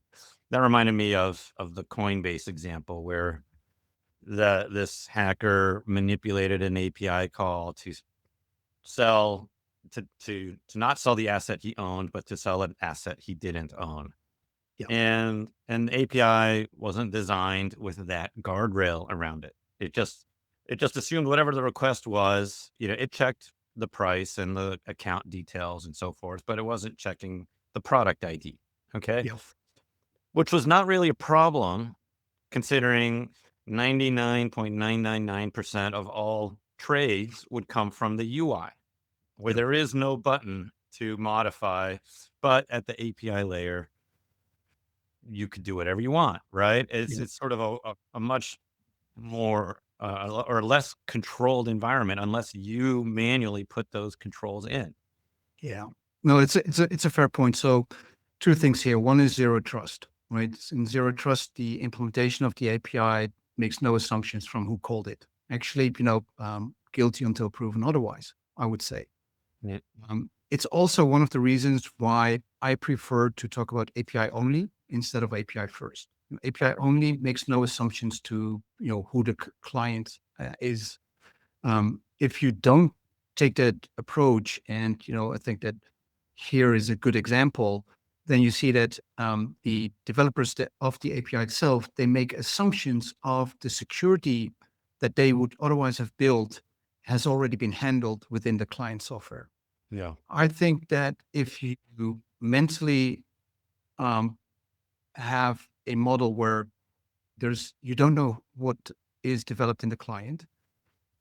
Speaker 1: that reminded me of the Coinbase example where this hacker manipulated an API call to sell to not sell the asset he owned, but to sell an asset he didn't own.
Speaker 2: Yeah,
Speaker 1: And the API wasn't designed with that guardrail around it. It just assumed whatever the request was, it checked the price and the account details and so forth, but it wasn't checking the product ID. Okay.
Speaker 2: yeah,
Speaker 1: Which was not really a problem considering 99.999% of all trades would come from the UI where
Speaker 2: yeah,
Speaker 1: there is no button to modify, but at the API layer, you could do whatever you want, right? It's
Speaker 2: yeah.
Speaker 1: it's sort of a much more or less controlled environment unless you manually put those controls in.
Speaker 2: Yeah. No, it's a fair point. So two things here. One is zero trust, right? In zero trust, the implementation of the API makes no assumptions from who called it. Actually, guilty until proven otherwise, I would say.
Speaker 1: Yeah.
Speaker 2: It's also one of the reasons why I prefer to talk about API only instead of API first. API only makes no assumptions to who the client is. If you don't take that approach, and I think that here is a good example, then you see that the developers of the API itself, they make assumptions of the security that they would otherwise have built has already been handled within the client software.
Speaker 1: Yeah.
Speaker 2: I think that if you mentally um, have a model where you don't know what is developed in the client,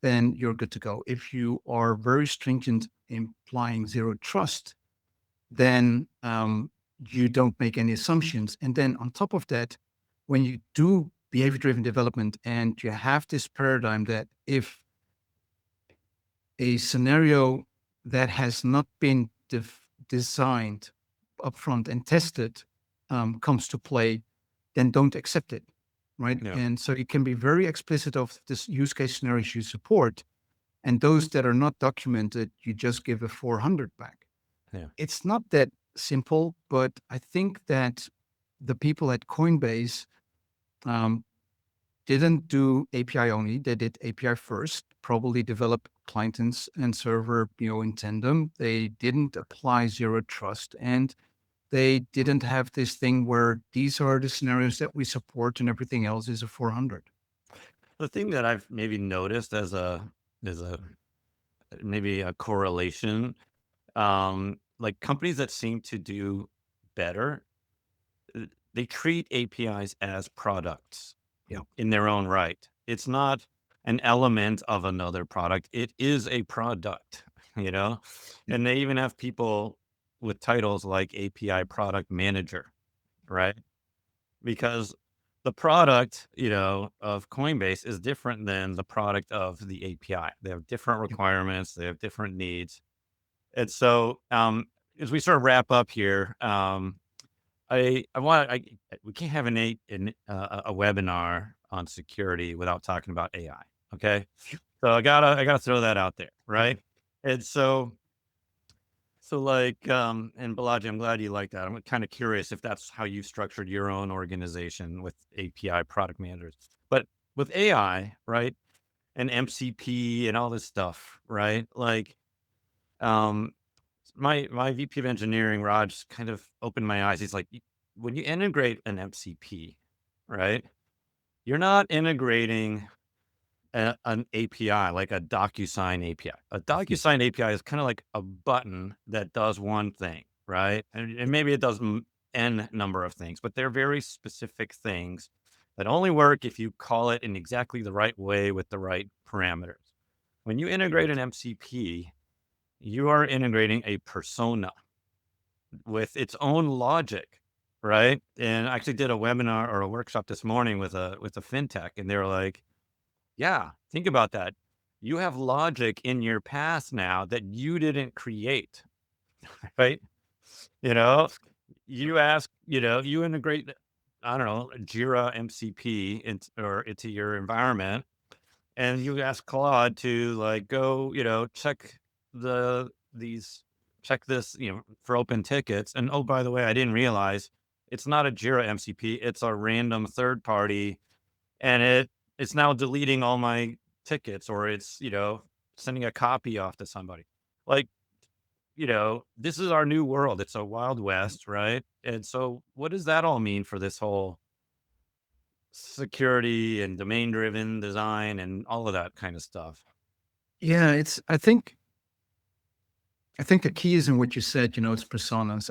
Speaker 2: then you're good to go. If you are very stringent in implying zero trust, then you don't make any assumptions. And then on top of that, when you do behavior driven development and you have this paradigm that if a scenario that has not been designed upfront and tested comes to play, then don't accept it. Right.
Speaker 1: Yeah.
Speaker 2: And so you can be very explicit of this use case scenarios you support. And those that are not documented, you just give a 400 back.
Speaker 1: Yeah.
Speaker 2: It's not that simple, but I think that the people at Coinbase um, didn't do API only. They did API first, probably develop client and server, in tandem. They didn't apply zero trust, and they didn't have this thing where these are the scenarios that we support and everything else is a 400.
Speaker 1: The thing that I've maybe noticed as a maybe a correlation, like companies that seem to do better, they treat APIs as products
Speaker 2: Yeah.
Speaker 1: in their own right. It's not an element of another product. It is a product, you know?
Speaker 2: Yeah.
Speaker 1: And they even have people with titles like API product manager, right? Because the product, of Coinbase is different than the product of the API. They have different
Speaker 2: Yep.
Speaker 1: requirements. They have different needs. And so, as we sort of wrap up here, we can't have a webinar on security without talking about AI. Okay. So I gotta throw that out there. Right. And so like, and Balaji, I'm glad you like that. I'm kind of curious if that's how you structured your own organization with API product managers. But with AI, right, and MCP and all this stuff, right? Like, um, my VP of engineering, Raj, kind of opened my eyes. He's like, when you integrate an MCP, right, you're not integrating an API, like a DocuSign API. A DocuSign API is kind of like a button that does one thing, right? And maybe it does n number of things, but they're very specific things that only work if you call it in exactly the right way with the right parameters. When you integrate an MCP, you are integrating a persona with its own logic, right? And I actually did a webinar or a workshop this morning with a fintech, and they were like, yeah, think about that. You have logic in your past now that you didn't create, right? You know, you integrate, I don't know, Jira MCP into your environment, and you ask Claude to like go, check these check this, for open tickets. And oh, by the way, I didn't realize it's not a Jira MCP, it's a random third party, and it's now deleting all my tickets, or it's, sending a copy off to somebody. Like, this is our new world. It's a wild west, right? And so what does that all mean for this whole security and domain driven design and all of that kind of stuff?
Speaker 2: Yeah, it's I think the key is in what you said, it's personas.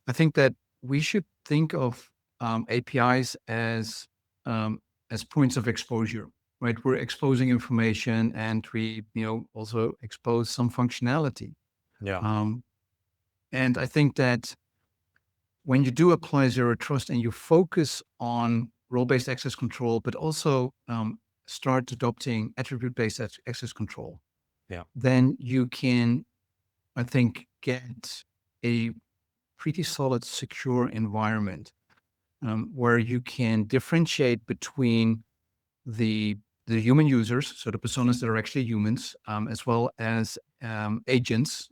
Speaker 2: I think that we should think of APIs as points of exposure, right? We're exposing information and we, also expose some functionality.
Speaker 1: Yeah.
Speaker 2: Um, and I think that when you do apply zero trust and you focus on role-based access control, but also start adopting attribute-based access control,
Speaker 1: Yeah.
Speaker 2: then you can, I think, get a pretty solid, secure environment where you can differentiate between the the human users, so the personas that are actually humans, as well as agents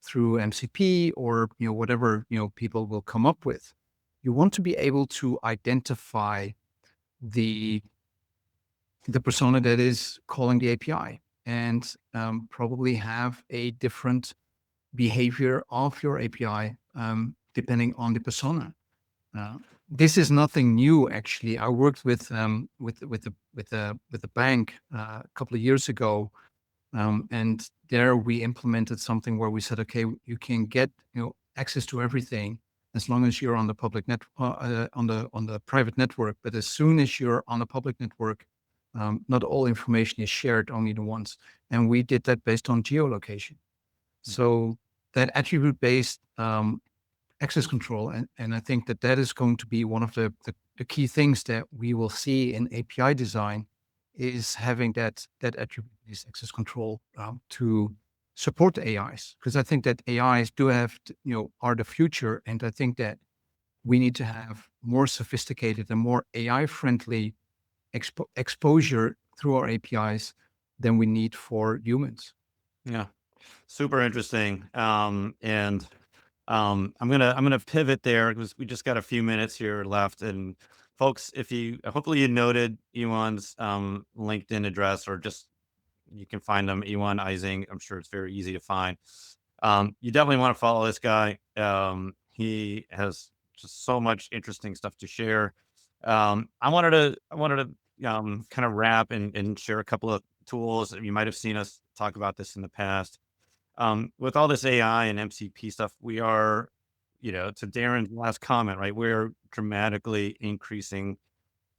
Speaker 2: through MCP or whatever people will come up with. You want to be able to identify the the persona that is calling the API and probably have a different behavior of your API depending on the persona. Uh, this is nothing new, actually. I worked with the bank a couple of years ago, and there we implemented something where we said, okay, you can get access to everything as long as you're on the public on the private network. But as soon as you're on a public network, not all information is shared, only the ones. And we did that based on geolocation.
Speaker 1: Mm.
Speaker 2: So that attribute-based access control, and I think that that is going to be one of the key things that we will see in API design is having that attribute-based access control to support the AIs, because I think that AIs do have are the future, and I think that we need to have more sophisticated and more AI-friendly exposure through our APIs than we need for humans.
Speaker 1: Yeah. Super interesting. And I'm gonna pivot there because we just got a few minutes here left. And folks, if you hopefully you noted Ewan's LinkedIn address, or just you can find him, Iwan Eising. I'm sure it's very easy to find. You definitely want to follow this guy. He has just so much interesting stuff to share. I wanted to kind of wrap and share a couple of tools. You might have seen us talk about this in the past. With all this AI and MCP stuff, we are, to Darren's last comment, right? We're dramatically increasing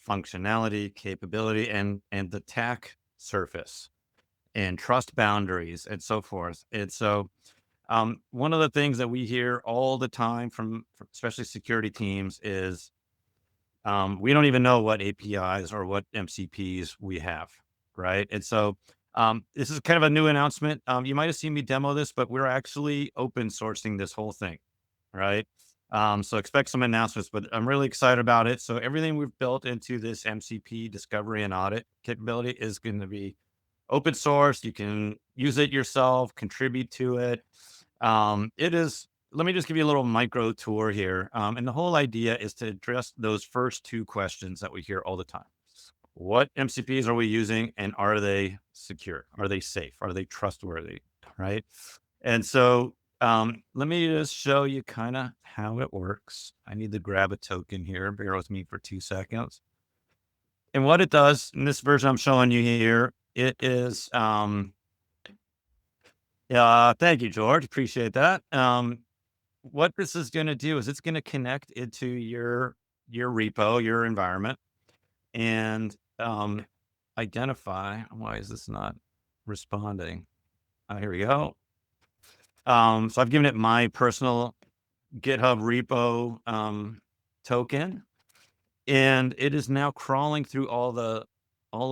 Speaker 1: functionality, capability, and the attack surface and trust boundaries and so forth. And so, one of the things that we hear all the time from especially security teams is we don't even know what APIs or what MCPs we have, right? And so this is kind of a new announcement. You might have seen me demo this, but we're actually open sourcing this whole thing, right? So expect some announcements, but I'm really excited about it. So everything we've built into this MCP discovery and audit capability is going to be open source. You can use it yourself, contribute to it. It is, let me just give you a little micro tour here. And the whole idea is to address those first two questions that we hear all the time. What MCPs are we using, and are they secure? Are they safe? Are they trustworthy? Right. And so let me just show you kind of how it works. I need to grab a token here. Bear with me for 2 seconds. And what it does in this version I'm showing you here, it is, yeah, thank you, George. Appreciate that. What this is going to do is it's going to connect into your repo, your environment, and identify. Why is this not responding? Here we go. So I've given it my personal GitHub repo token, and it is now crawling through all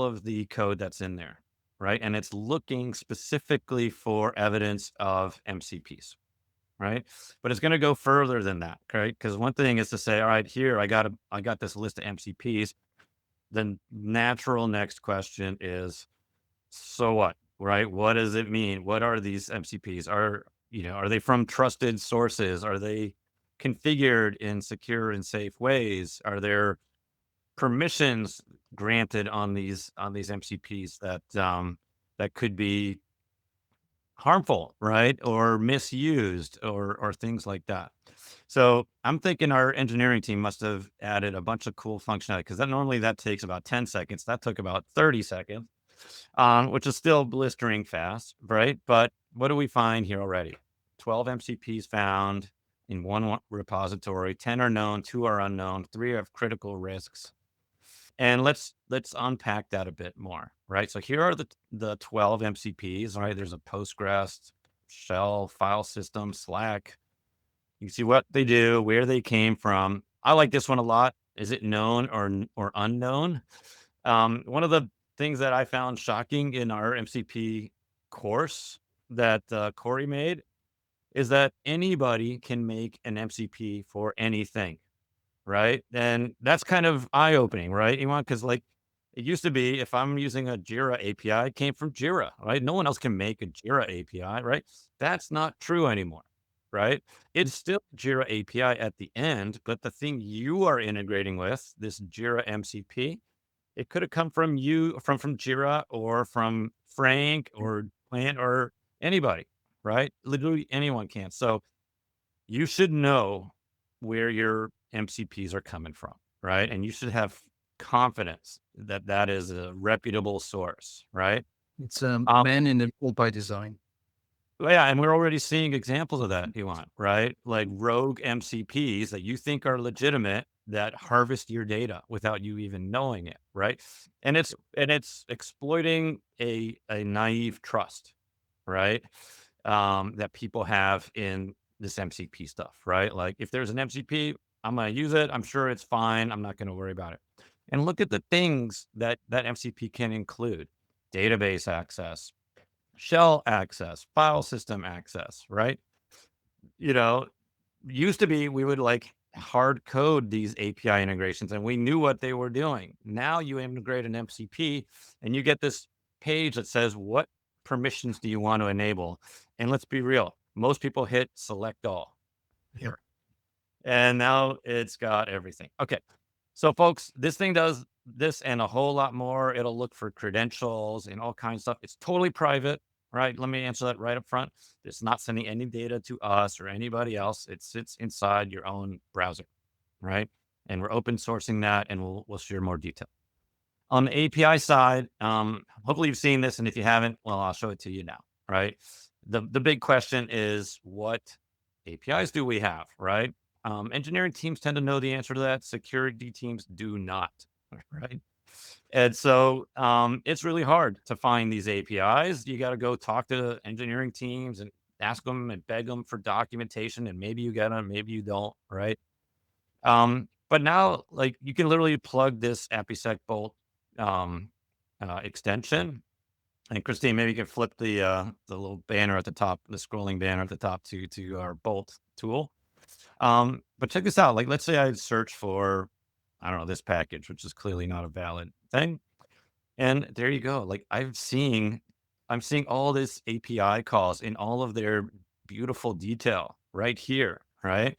Speaker 1: of the code that's in there, right? And it's looking specifically for evidence of MCPs, right? But it's going to go further than that, right? Because one thing is to say, all right, here I got this list of MCPs. The natural next question is, so what, right? What does it mean? What are these MCPs? Are they from trusted sources? Are they configured in secure and safe ways? Are there permissions granted on these MCPs that could be harmful, right? Or misused or things like that. So I'm thinking our engineering team must have added a bunch of cool functionality, because normally that takes about 10 seconds. That took about 30 seconds, which is still blistering fast, right? But what do we find here already? 12 MCPs found in one repository, 10 are known, 2 are unknown, 3 have critical risks. And let's unpack that a bit more, right? So here are the 12 MCPs, right? There's a Postgres, Shell, file system, Slack. You can see what they do, where they came from. I like this one a lot. Is it known or unknown? One of the things that I found shocking in our MCP course that Corey made is that anybody can make an MCP for anything. Right? And that's kind of eye-opening, right, Iwan? Because, like, it used to be if I'm using a Jira API, it came from Jira, right? No one else can make a Jira API, right? That's not true anymore, right? It's still Jira API at the end, but the thing you are integrating with, this Jira MCP, it could have come from you, from Jira, or from Frank or Plant or anybody, right? Literally anyone can. So you should know where your MCPs are coming from, right? And you should have confidence that that is a reputable source, right?
Speaker 2: It's
Speaker 1: Um,
Speaker 2: man in the middle by design.
Speaker 1: well, yeah, and we're already seeing examples of that, Iwan, right? Like rogue MCPs that you think are legitimate that harvest your data without you even knowing it, right? And it's exploiting a naive trust, right? That people have in this MCP stuff, right? Like if there's an MCP, I'm going to use it. I'm sure it's fine. I'm not going to worry about it. And look at the things that that MCP can include: database access, shell access, file system access, right? You know, used to be we would like hard code these API integrations and we knew what they were doing. Now you integrate an MCP and you get this page that says, what permissions do you want to enable? And let's be real, most people hit select all here. And now it's got everything. Okay. So folks, this thing does this and a whole lot more. It'll look for credentials and all kinds of stuff. It's totally private, right? Let me answer that right up front. It's not sending any data to us or anybody else. It sits inside your own browser, right? And we're open sourcing that, and we'll share more detail. On the API side, hopefully you've seen this, and if you haven't, well, I'll show it to you now, right? The big question is, what APIs do we have, right? Engineering teams tend to know the answer to that. Security teams do not, right? And so it's really hard to find these APIs. You got to go talk to engineering teams and ask them and beg them for documentation, and maybe you get them, maybe you don't, right? But now, like, you can literally plug this APIsec bolt um, extension. And Christine, maybe you can flip the little banner at the top, the scrolling banner at the top to our bolt tool. But check this out. Like, let's say I search for, I don't know, this package, which is clearly not a valid thing. And there you go. Like, I'm seeing all this API calls in all of their beautiful detail right here, right?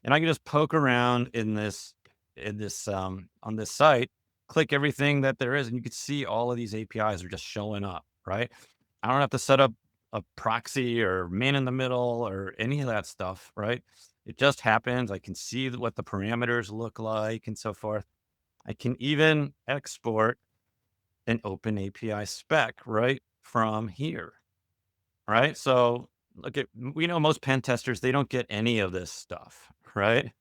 Speaker 1: And I can just poke around in this on this site, click everything that there is, and you can see all of these APIs are just showing up, right? I don't have to set up a proxy or man in the middle or any of that stuff, right? It just happens. I can see what the parameters look like and so forth. I can even export an open API spec right from here, right? So look at, we know most pen testers, they don't get any of this stuff, right?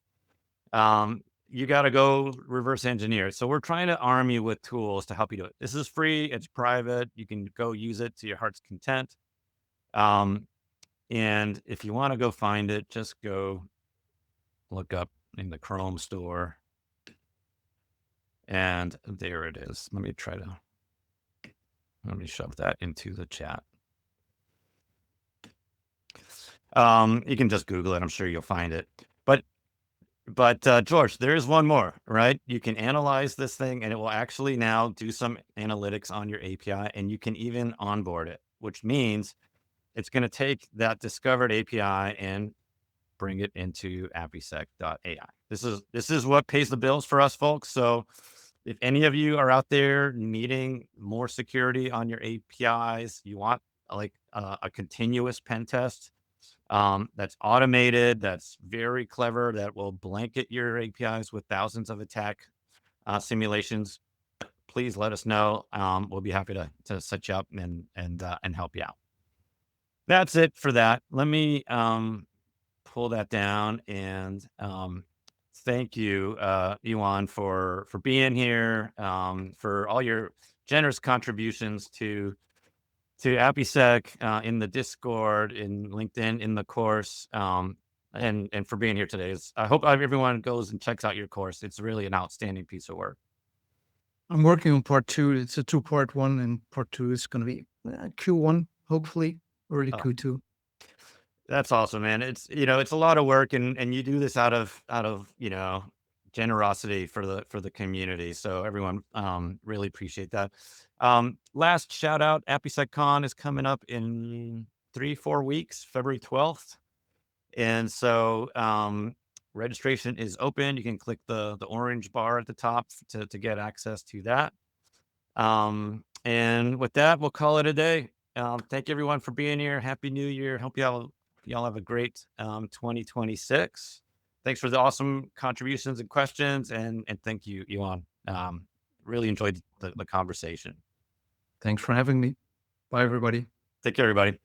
Speaker 1: You got to go reverse engineer it. So we're trying to arm you with tools to help you do it. This is free. It's private. You can go use it to your heart's content. And if you want to go find it, just go look up in the Chrome store. And there it is. Let me shove that into the chat. You can just Google it. I'm sure you'll find it. But George, there is one more, right? You can analyze this thing and it will actually now do some analytics on your API, and you can even onboard it, which means it's going to take that discovered API and bring it into APIsec.ai. This is what pays the bills for us, folks. So if any of you are out there needing more security on your APIs, you want like a continuous pen test that's automated, that's very clever, that will blanket your APIs with thousands of attack simulations, please let us know. We'll be happy to set you up and help you out. That's it for that. Let me pull that down and thank you, Iwan, for being here, for all your generous contributions to APIsec in the Discord, in LinkedIn, in the course, and for being here today. I hope everyone goes and checks out your course. It's really an outstanding piece of work.
Speaker 2: I'm working on part 2. It's a 2-part one, and part 2 is going to be Q1, hopefully, early
Speaker 1: Oh,
Speaker 2: Q2.
Speaker 1: that's awesome, man. It's it's a lot of work, and you do this out of generosity for the community. So everyone really appreciate that. Last shout out, APIsecCon is coming up in 3-4 weeks, February 12th. And so registration is open. You can click the orange bar at the top to get access to that. And with that, we'll call it a day. Thank everyone for being here. Happy New Year. Hope y'all have a great 2026. Thanks for the awesome contributions and questions. And thank you, Iwan. Really enjoyed the conversation.
Speaker 2: Thanks for having me. Bye, everybody.
Speaker 1: Take care, everybody.